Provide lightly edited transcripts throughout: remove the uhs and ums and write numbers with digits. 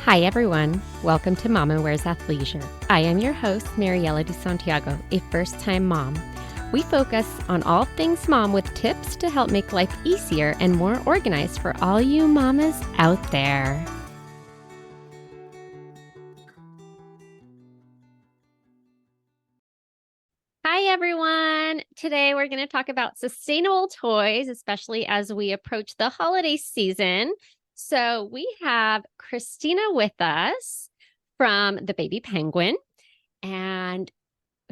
Hi, everyone. Welcome to Mama Wears Athleisure. I am your host, Mariela de Santiago, a first time mom. We focus on all things mom with tips to help make life easier and more organized for all you mamas out there. Hi, everyone. Today we're going to talk about sustainable toys, especially as we approach the holiday season. So we have Christina with us from the Baby Penguin, and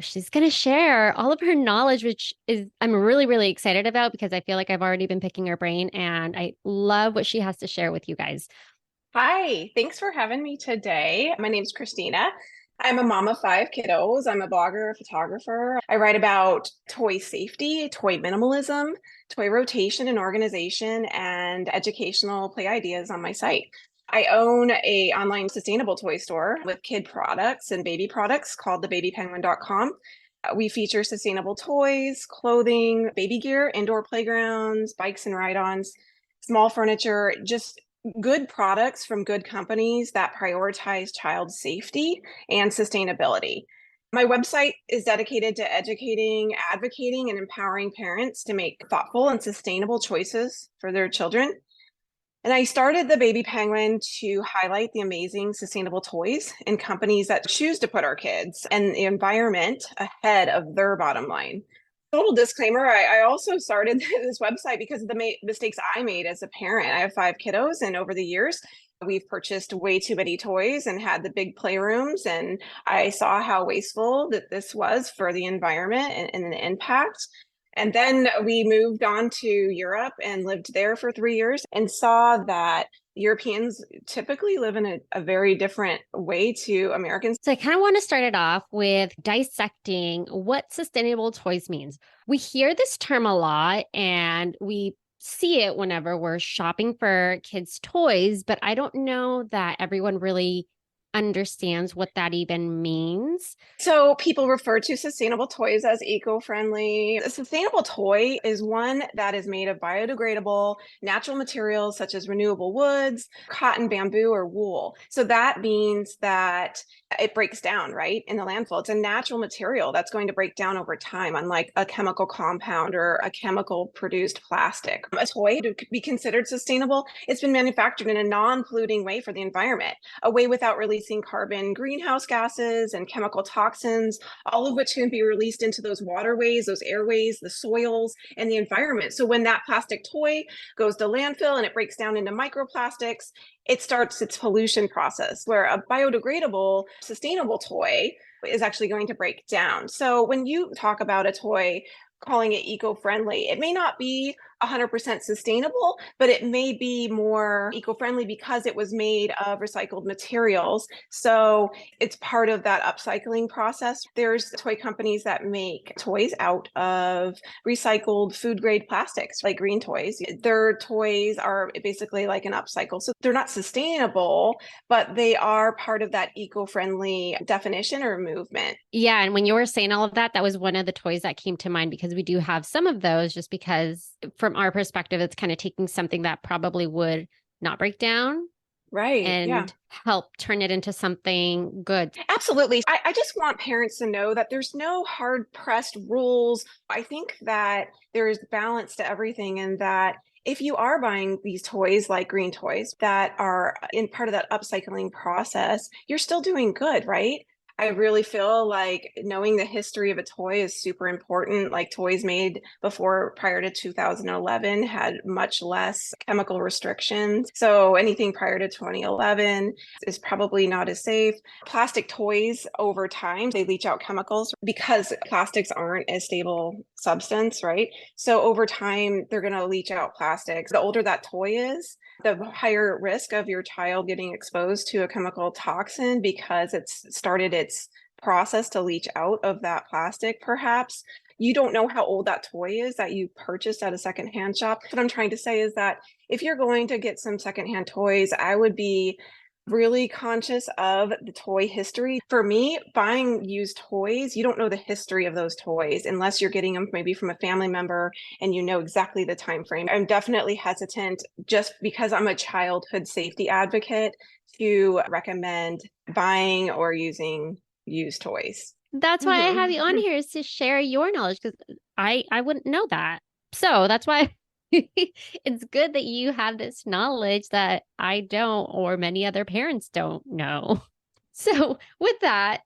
she's going to share all of her knowledge, which is I'm really, really excited about because I feel like I've already been picking her brain and I love what she has to share with you guys. Hi, thanks for having me today. My name's Christina. I'm a mom of five kiddos. I'm a blogger, a photographer. I write about toy safety, toy minimalism, toy rotation and organization, and educational play ideas on my site. I own a online sustainable toy store with kid products and baby products called thebabypenguin.com. We feature sustainable toys, clothing, baby gear, indoor playgrounds, bikes and ride-ons, small furniture, just good products from good companies that prioritize child safety and sustainability. My website is dedicated to educating, advocating, and empowering parents to make thoughtful and sustainable choices for their children. And I started the Baby Penguin to highlight the amazing sustainable toys and companies that choose to put our kids and the environment ahead of their bottom line. Total disclaimer, I also started this website because of the mistakes I made as a parent. I have five kiddos, and over the years, we've purchased way too many toys and had the big playrooms. And I saw how wasteful that this was for the environment and the impact. And then we moved on to Europe and lived there for 3 years and saw that Europeans typically live in a very different way to Americans. So I kind of want to start it off with dissecting what sustainable toys means. We hear this term a lot and we see it whenever we're shopping for kids' toys, but I don't know that everyone really understands what that even means. So people refer to sustainable toys as eco-friendly. A sustainable toy is one that is made of biodegradable natural materials such as renewable woods, cotton, bamboo, or wool. So that means that it breaks down, right, in the landfill. It's a natural material that's going to break down over time, unlike a chemical compound or a chemical produced plastic. A toy to be considered sustainable, it's been manufactured in a non-polluting way for the environment, a way without releasing carbon greenhouse gases and chemical toxins, all of which can be released into those waterways, those airways, the soils, and the environment. So when that plastic toy goes to landfill and it breaks down into microplastics, it starts its pollution process, where a biodegradable, sustainable toy is actually going to break down. So when you talk about a toy, calling it eco-friendly, it may not be 100% sustainable, but it may be more eco-friendly because it was made of recycled materials. So it's part of that upcycling process. There's toy companies that make toys out of recycled food grade plastics, like green toys. Their toys are basically like an upcycle. So they're not sustainable, but they are part of that eco-friendly definition or movement. Yeah, and when you were saying all of that, that was one of the toys that came to mind because we do have some of those just because from our perspective, it's kind of taking something that probably would not break down Right. Yeah. and help turn it into something good. Absolutely. I just want parents to know that there's no hard pressed rules. I think that there's balance to everything, and that if you are buying these toys like green toys that are in part of that upcycling process, you're still doing good, right? I really feel like knowing the history of a toy is super important. Like toys made before prior to 2011 had much less chemical restrictions. So anything prior to 2011 is probably not as safe. Plastic toys over time, they leach out chemicals because plastics aren't a stable substance, right? So over time, they're going to leach out plastics. The older that toy is, the higher risk of your child getting exposed to a chemical toxin because it's started its process to leach out of that plastic, perhaps. You don't know how old that toy is that you purchased at a secondhand shop. What I'm trying to say is that if you're going to get some secondhand toys, I would be really conscious of the toy history. For me, buying used toys, you don't know the history of those toys unless you're getting them maybe from a family member and you know exactly the time frame. I'm definitely hesitant just because I'm a childhood safety advocate to recommend buying or using used toys. That's why I have you on here is to share your knowledge because I wouldn't know that. So that's why it's good that you have this knowledge that I don't or many other parents don't know. So with that,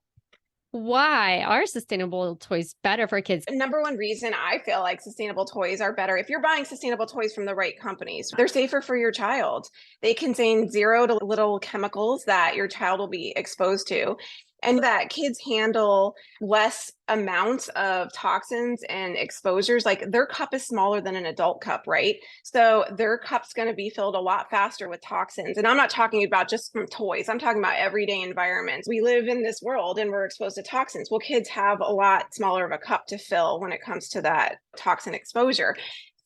why are sustainable toys better for kids? Number one reason I feel like sustainable toys are better if you're buying sustainable toys from the right companies, they're safer for your child. They contain zero to little chemicals that your child will be exposed to, and that kids handle less amounts of toxins and exposures. Like their cup is smaller than an adult cup, right? So their cup's going to be filled a lot faster with toxins. And I'm not talking about just from toys. I'm talking about everyday environments. We live in this world and we're exposed to toxins. Well, kids have a lot smaller of a cup to fill when it comes to that toxin exposure.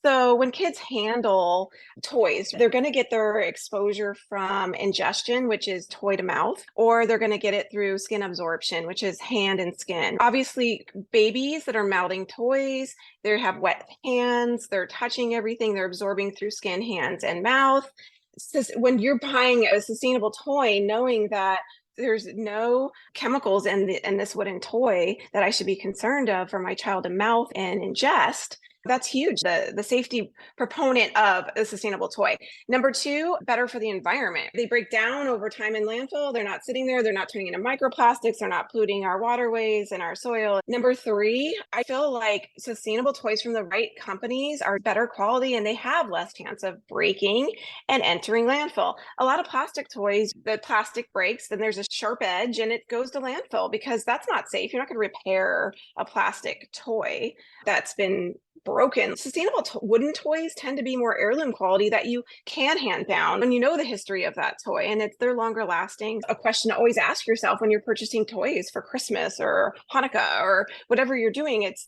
So when kids handle toys, they're going to get their exposure from ingestion, which is toy to mouth, or they're going to get it through skin absorption, which is hand and skin. Obviously, babies that are mouthing toys, they have wet hands, they're touching everything, they're absorbing through skin, hands, and mouth. So when you're buying a sustainable toy, knowing that there's no chemicals in this wooden toy that I should be concerned of for my child to mouth and ingest, that's huge. The safety proponent of a sustainable toy. Number two, better for the environment. They break down over time in landfill. They're not sitting there. They're not turning into microplastics. They're not polluting our waterways and our soil. Number three, I feel like sustainable toys from the right companies are better quality and they have less chance of breaking and entering landfill. A lot of plastic toys, the plastic breaks, then there's a sharp edge and it goes to landfill because that's not safe. You're not going to repair a plastic toy that's been broken. Sustainable wooden toys tend to be more heirloom quality that you can hand down when you know the history of that toy and they're longer lasting. A question to always ask yourself when you're purchasing toys for Christmas or Hanukkah or whatever you're doing, it's,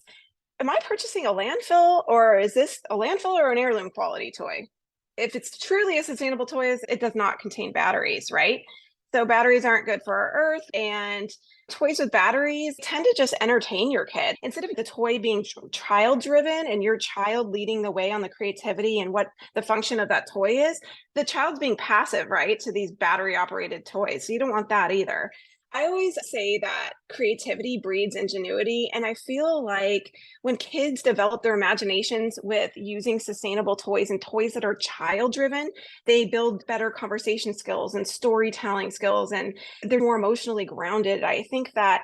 am I purchasing a landfill or is this a landfill or an heirloom quality toy? If it's truly a sustainable toy, it does not contain batteries, right? So batteries aren't good for our earth, and toys with batteries tend to just entertain your kid. Instead of the toy being child driven and your child leading the way on the creativity and what the function of that toy is, the child's being passive, right, to these battery operated toys. So you don't want that either. I always say that creativity breeds ingenuity. And I feel like when kids develop their imaginations with using sustainable toys and toys that are child driven, they build better conversation skills and storytelling skills, and they're more emotionally grounded. I think that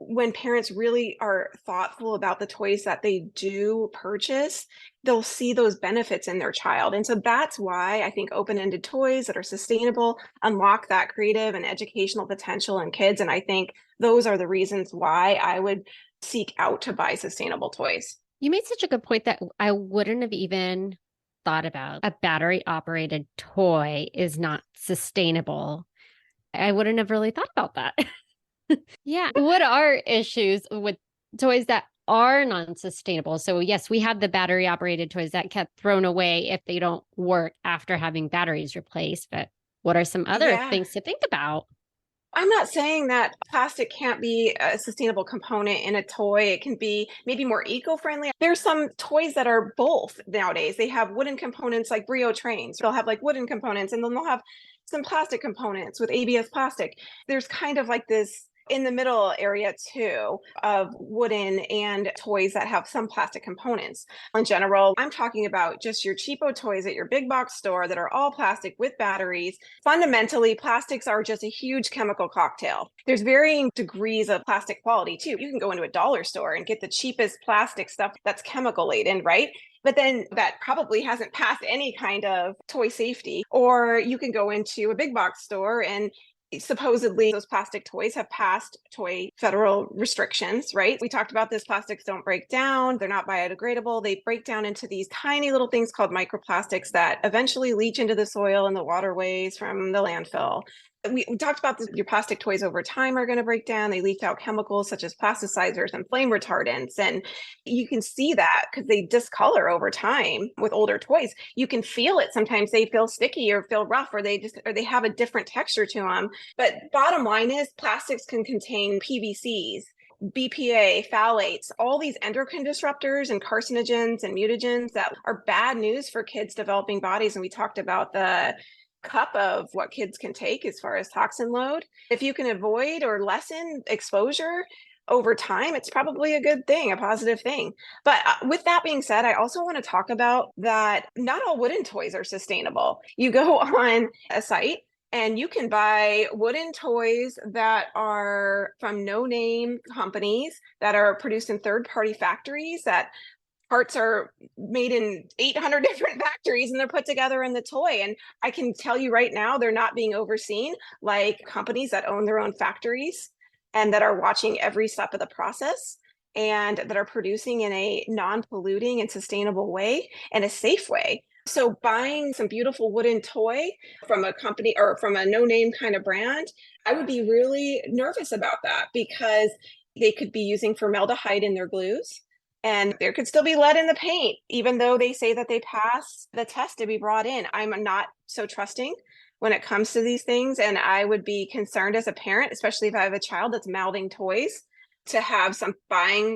when parents really are thoughtful about the toys that they do purchase, they'll see those benefits in their child. And so that's why I think open-ended toys that are sustainable unlock that creative and educational potential in kids. And I think those are the reasons why I would seek out to buy sustainable toys. You made such a good point that I wouldn't have even thought about. A battery operated toy is not sustainable. I wouldn't have really thought about that. Yeah. What are issues with toys that are non-sustainable? So yes, we have the battery operated toys that get thrown away if they don't work after having batteries replaced. But what are some other things to think about? I'm not saying that plastic can't be a sustainable component in a toy. It can be maybe more eco-friendly. There's some toys that are both nowadays. They have wooden components like Brio trains. They'll have like wooden components and then they'll have some plastic components with ABS plastic. There's kind of like this in the middle area too of wooden and toys that have some plastic components. In general, I'm talking about just your cheapo toys at your big box store that are all plastic with batteries. Fundamentally, plastics are just a huge chemical cocktail. There's varying degrees of plastic quality too. You can go into a dollar store and get the cheapest plastic stuff that's chemical laden, right? But then that probably hasn't passed any kind of toy safety. Or you can go into a big box store and supposedly those plastic toys have passed toy federal restrictions, right? We talked about this, plastics don't break down, they're not biodegradable, they break down into these tiny little things called microplastics that eventually leach into the soil and the waterways from the landfill. We talked about this, your plastic toys over time are going to break down. They leach out chemicals such as plasticizers and flame retardants. And you can see that because they discolor over time with older toys. You can feel it. Sometimes they feel sticky or feel rough, or they have a different texture to them. But bottom line is plastics can contain PVCs, BPA, phthalates, all these endocrine disruptors and carcinogens and mutagens that are bad news for kids' developing bodies. And we talked about the cup of what kids can take as far as toxin load. If you can avoid or lessen exposure over time, it's probably a good thing, a positive thing. But with that being said, I also want to talk about that not all wooden toys are sustainable. You go on a site and you can buy wooden toys that are from no-name companies that are produced in third-party factories, that parts are made in 800 different factories and they're put together in the toy. And I can tell you right now, they're not being overseen like companies that own their own factories and that are watching every step of the process and that are producing in a non-polluting and sustainable way and a safe way. So buying some beautiful wooden toy from a company or from a no-name kind of brand, I would be really nervous about that because they could be using formaldehyde in their glues. And there could still be lead in the paint, even though they say that they pass the test to be brought in. I'm not so trusting when it comes to these things. And I would be concerned as a parent, especially if I have a child that's mouthing toys, to have some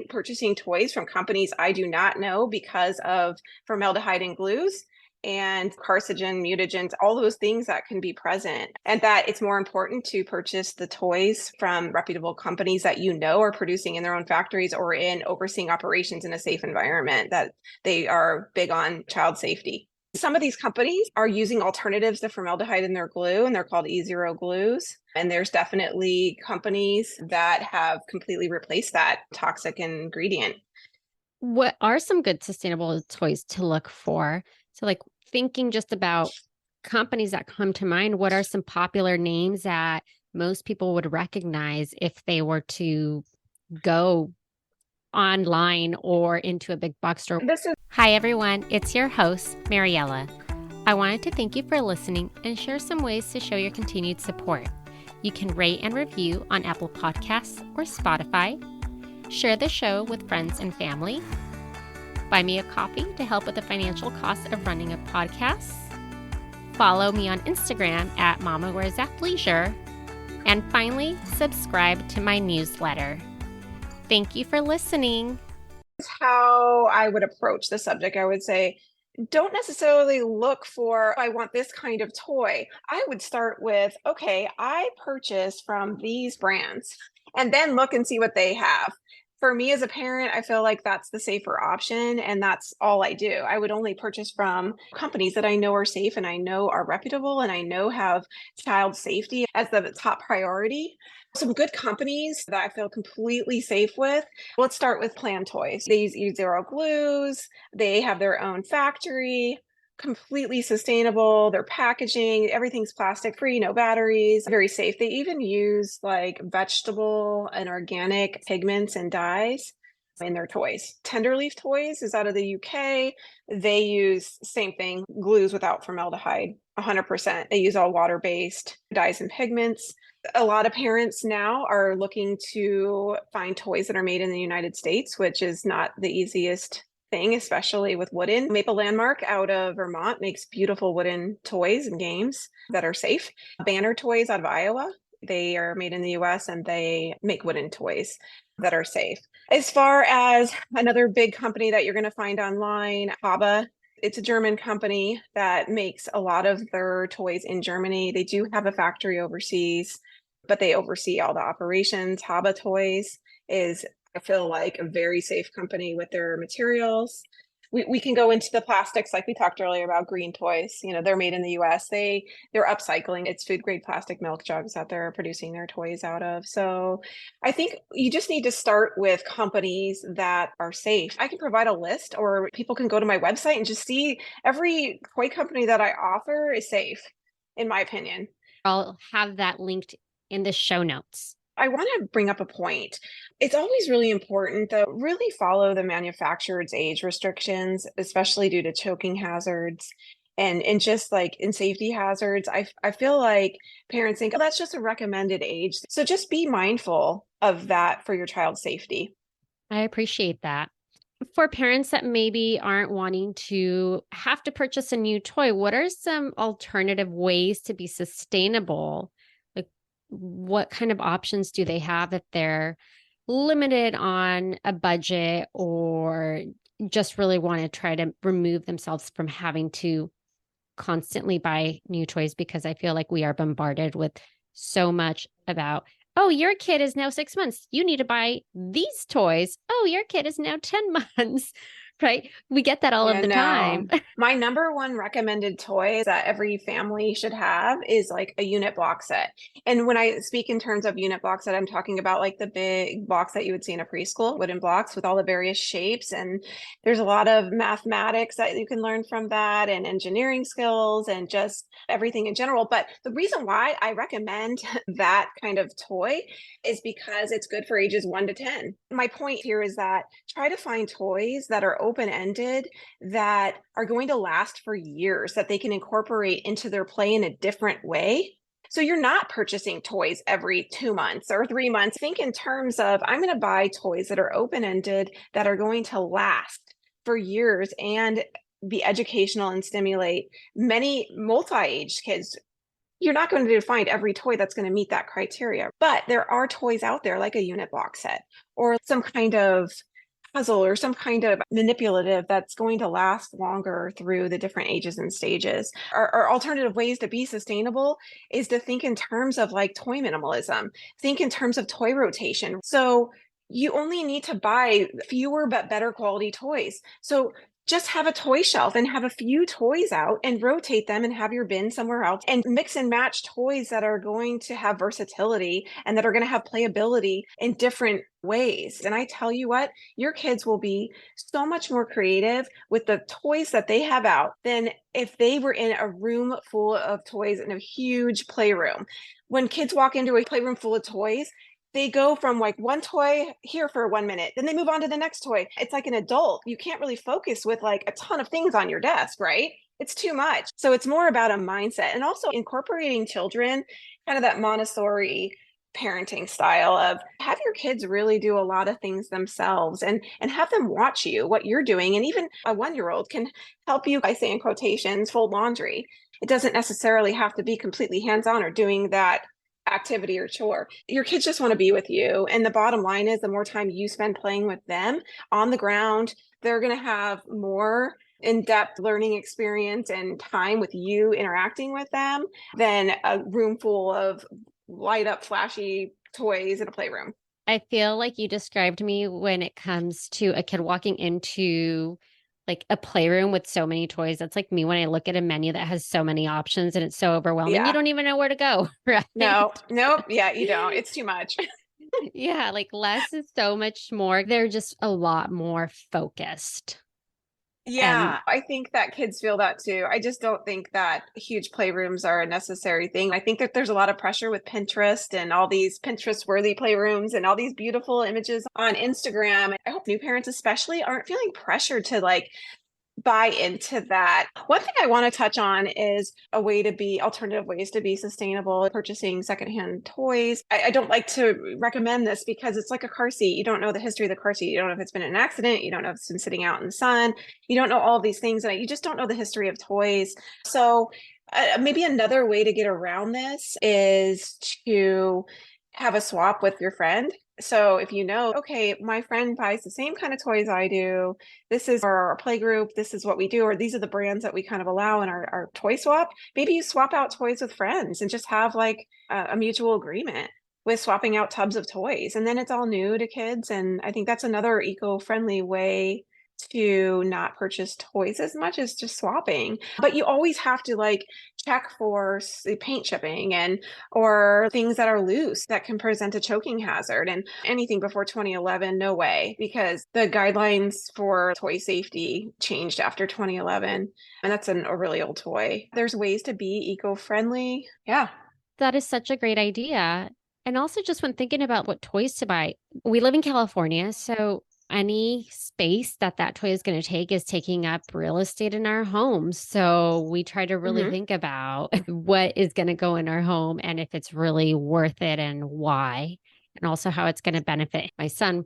purchasing toys from companies I do not know because of formaldehyde and glues and carcinogen, mutagens, all those things that can be present. And that it's more important to purchase the toys from reputable companies that you know are producing in their own factories or in overseeing operations in a safe environment, that they are big on child safety. Some of these companies are using alternatives to formaldehyde in their glue, and they're called E0 glues. And there's definitely companies that have completely replaced that toxic ingredient. What are some good sustainable toys to look for? So, like thinking just about companies that come to mind, what are some popular names that most people would recognize if they were to go online or into a big box store? Hi, everyone. It's your host, Mariela. I wanted to thank you for listening and share some ways to show your continued support. You can rate and review on Apple Podcasts or Spotify. Share the show with friends and family. Buy me a coffee to help with the financial cost of running a podcast. Follow me on Instagram at Mama Wears Athleisure. And finally, subscribe to my newsletter. Thank you for listening. How I would approach the subject. I would say, don't necessarily look for, I want this kind of toy. I would start with, okay, I purchase from these brands, and then look and see what they have. For me as a parent, I feel like that's the safer option, and that's all I do. I would only purchase from companies that I know are safe and I know are reputable and I know have child safety as the top priority. Some good companies that I feel completely safe with. Let's start with Plan Toys. They use E0 glues. They have their own factory, completely sustainable. Their packaging, everything's plastic free, no batteries, very safe. They even use like vegetable and organic pigments and dyes in their toys. Tenderleaf Toys is out of the UK. They use same thing, glues without formaldehyde, 100%. They use all water-based dyes and pigments. A lot of parents now are looking to find toys that are made in the United States, which is not the easiest thing, especially with wooden. Maple Landmark out of Vermont makes beautiful wooden toys and games that are safe. Banner Toys out of Iowa, they are made in the US and they make wooden toys that are safe. As far as another big company that you're going to find online, Haba. It's a German company that makes a lot of their toys in Germany. They do have a factory overseas, but they oversee all the operations. Haba Toys is, I feel like, a very safe company with their materials. We can go into the plastics like we talked earlier about Green Toys. You know, they're made in the US. They're upcycling. It's food grade plastic milk jugs that they're producing their toys out of. So I think you just need to start with companies that are safe. I can provide a list, or people can go to my website and just see every toy company that I offer is safe, in my opinion. I'll have that linked in the show notes. I want to bring up a point. It's always really important to really follow the manufacturer's age restrictions, especially due to choking hazards and just like in safety hazards. I feel like parents think, oh, that's just a recommended age. So just be mindful of that for your child's safety. I appreciate that. For parents that maybe aren't wanting to have to purchase a new toy, what are some alternative ways to be sustainable? Like, what kind of options do they have if they're limited on a budget or just really want to try to remove themselves from having to constantly buy new toys? Because I feel like we are bombarded with so much about, oh, your kid is now 6 months. You need to buy these toys. Oh, your kid is now 10 months, right? We get that all of Yeah, the time. no. My number one recommended toy that every family should have is like a unit block set. And when I speak in terms of unit block set, I'm talking about like the big blocks that you would see in a preschool, wooden blocks with all the various shapes. And there's a lot of mathematics that you can learn from that and engineering skills and just everything in general. But the reason why I recommend that kind of toy is because it's good for ages 1 to 10. My point here is that try to find toys that are open-ended, that are going to last for years, that they can incorporate into their play in a different way. So you're not purchasing toys every 2 months or 3 months. Think in terms of, I'm going to buy toys that are open-ended, that are going to last for years and be educational and stimulate many multi-age kids. You're not going to find every toy that's going to meet that criteria, but there are toys out there like a unit block set or some kind of puzzle or some kind of manipulative that's going to last longer through the different ages and stages. Our alternative ways to be sustainable is to think in terms of like toy minimalism, think in terms of toy rotation. So you only need to buy fewer but better quality toys. So just have a toy shelf and have a few toys out and rotate them and have your bin somewhere else and mix and match toys that are going to have versatility and that are going to have playability in different ways. And I tell you what, your kids will be so much more creative with the toys that they have out than if they were in a room full of toys in a huge playroom. When kids walk into a playroom full of toys, they go from like one toy here for 1 minute, then they move on to the next toy. It's like an adult. You can't really focus with like a ton of things on your desk, right? It's too much. So it's more about a mindset and also incorporating children, kind of that Montessori parenting style of have your kids really do a lot of things themselves and have them watch you, what you're doing. And even a 1-year-old can help you, I say in quotations, fold laundry. It doesn't necessarily have to be completely hands-on or doing that activity or chore. Your kids just want to be with you. And the bottom line is the more time you spend playing with them on the ground, they're going to have more in-depth learning experience and time with you interacting with them than a room full of light up flashy toys in a playroom. I feel like you described me when it comes to a kid walking into like a playroom with so many toys. That's like me when I look at a menu that has so many options and it's so overwhelming. You Yeah. don't even know where to go, right? No, nope. Yeah, you don't. It's too much. Yeah, like less is so much more. They're just a lot more focused. And Yeah, I think that kids feel that too. I just don't think that huge playrooms are a necessary thing. I think that there's a lot of pressure with Pinterest and all these Pinterest-worthy playrooms and all these beautiful images on Instagram. I hope new parents especially aren't feeling pressured to like buy into that. One thing I want to touch on is a way to be alternative ways to be sustainable, purchasing secondhand toys. I don't like to recommend this because it's like a car seat. You don't know the history of the car seat. You don't know if it's been an accident. You don't know if it's been sitting out in the sun. You don't know all of these things, and you just don't know the history of toys. So maybe another way to get around this is to have a swap with your friend. So if you know, okay, my friend buys the same kind of toys I do, this is our play group, this is what we do, or these are the brands that we kind of allow in our toy swap, maybe you swap out toys with friends and just have like a mutual agreement with swapping out tubs of toys. And then it's all new to kids. And I think that's another eco-friendly way to not purchase toys as much as just swapping. But you always have to like check for paint chipping and or things that are loose that can present a choking hazard. And anything before 2011, no way, because the guidelines for toy safety changed after 2011. And that's a really old toy. There's ways to be eco-friendly. Yeah. that is such a great idea. And also, just when thinking about what toys to buy, we live in California. So any space that toy is going to take is taking up real estate in our homes. So we try to really Hmm. think about what is going to go in our home and if it's really worth it and why, and also how it's going to benefit my son.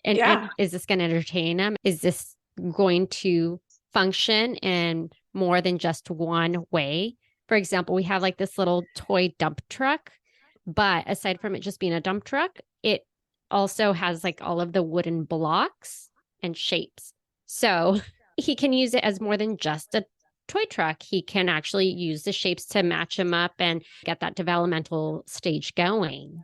And Yeah. is this going to entertain him? Is this going to function in more than just one way? For example, we have like this little toy dump truck, but aside from it just being a dump truck, it also has like all of the wooden blocks and shapes. So he can use it as more than just a toy truck. He can actually use the shapes to match him up and get that developmental stage going.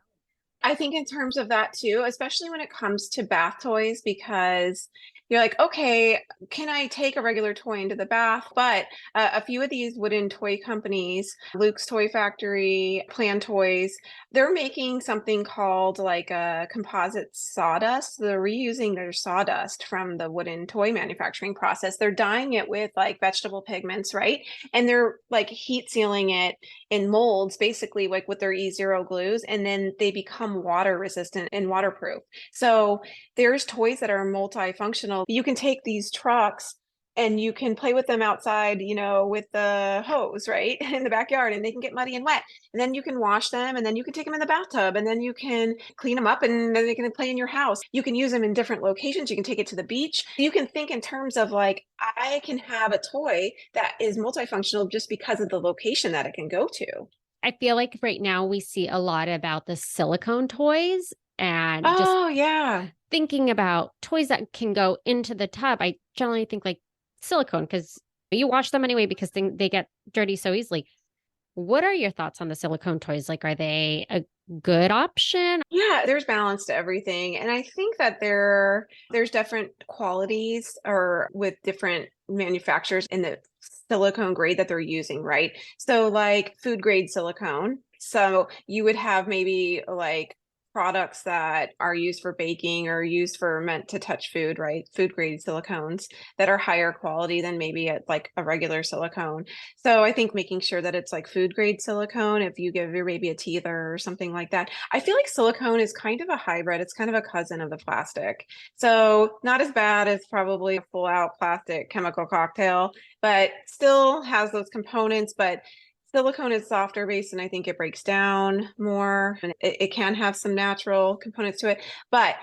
I think in terms of that too, especially when it comes to bath toys, because you're like, okay, can I take a regular toy into the bath? But a few of these wooden toy companies, Luke's Toy Factory, Plan Toys, they're making something called like a composite sawdust. They're reusing their sawdust from the wooden toy manufacturing process. They're dyeing it with like vegetable pigments, right? And they're like heat sealing it in molds, basically like with their E0 glues, and then they become water resistant and waterproof. So there's toys that are multifunctional. You can take these trucks and you can play with them outside, with the hose, right? In the backyard, and they can get muddy and wet. And then you can wash them, and then you can take them in the bathtub, and then you can clean them up, and then they can play in your house. You can use them in different locations. You can take it to the beach. You can think in terms of like, I can have a toy that is multifunctional just because of the location that it can go to. I feel like right now we see a lot about the silicone toys and just Oh, yeah. thinking about toys that can go into the tub. I generally think like silicone because you wash them anyway because they get dirty so easily. What are your thoughts on the silicone toys? Like, are they a good option? Yeah, there's balance to everything. And I think that there's different qualities or with different manufacturers in the silicone grade that they're using, right? So like food grade silicone. So you would have maybe like products that are used for baking or used for meant to touch food, right? Food grade silicones that are higher quality than maybe like a regular silicone. So I think making sure that it's like food grade silicone, if you give your baby a teether or something like that. I feel like silicone is kind of a hybrid. It's kind of a cousin of the plastic. So not as bad as probably a full out plastic chemical cocktail, but still has those components. But silicone is softer base and I think it breaks down more and it can have some natural components to it. But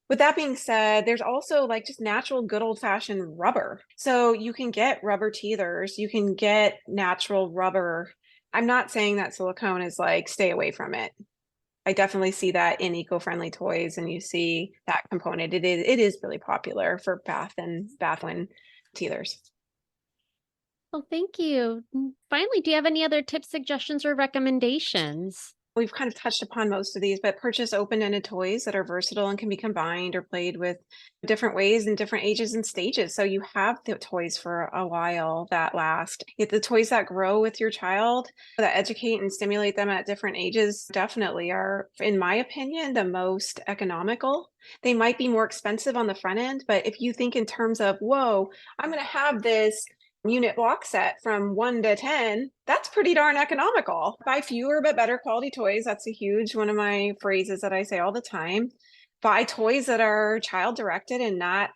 with that being said, there's also like just natural good old fashioned rubber. So you can get rubber teethers, you can get natural rubber. I'm not saying that silicone is like stay away from it. I definitely see that in eco-friendly toys and you see that component. It is really popular for bath and teethers. Well, thank you. Finally, do you have any other tips, suggestions, or recommendations? We've kind of touched upon most of these, but purchase open-ended toys that are versatile and can be combined or played with different ways in different ages and stages. So you have the toys for a while that last. Yet the toys that grow with your child, that educate and stimulate them at different ages, definitely are, in my opinion, the most economical. They might be more expensive on the front end, but if you think in terms of, whoa, I'm going to have this unit block set from 1 to 10, that's pretty darn economical. Buy fewer but better quality toys. That's a huge one of my phrases that I say all the time. Buy toys that are child directed and not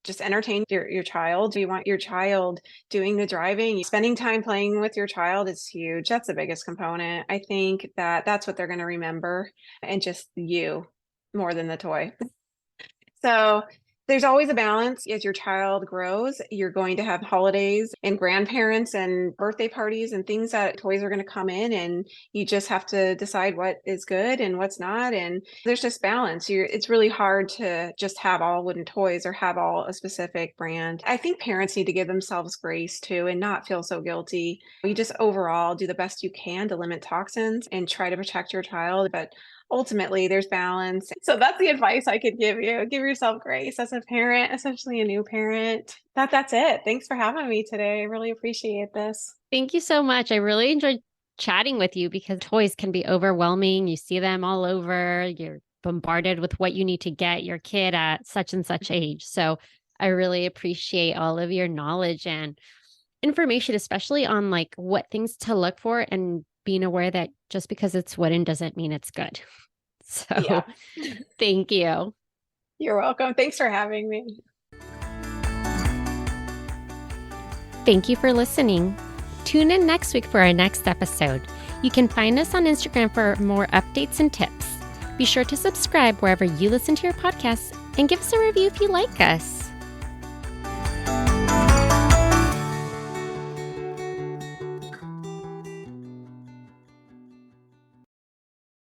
just entertain your child. You want your child doing the driving, spending time playing with your child is huge. That's the biggest component. I think that that's what they're going to remember and just you more than the toy. So there's always a balance as your child grows. You're going to have holidays and grandparents and birthday parties and things that toys are going to come in, and you just have to decide what is good and what's not. And there's just balance. It's really hard to just have all wooden toys or have all a specific brand. I think parents need to give themselves grace too and not feel so guilty. You just overall do the best you can to limit toxins and try to protect your child. But ultimately there's balance. So that's the advice I could give you. Give yourself grace as a parent, especially a new parent. That's it. Thanks for having me today. I really appreciate this. Thank you so much. I really enjoyed chatting with you because toys can be overwhelming. You see them all over. You're bombarded with what you need to get your kid at such and such age. So I really appreciate all of your knowledge and information, especially on like what things to look for and being aware that just because it's wooden doesn't mean it's good. So Yeah. thank you. You're welcome. Thanks for having me. Thank you for listening. Tune in next week for our next episode. You can find us on Instagram for more updates and tips. Be sure to subscribe wherever you listen to your podcasts and give us a review if you like us.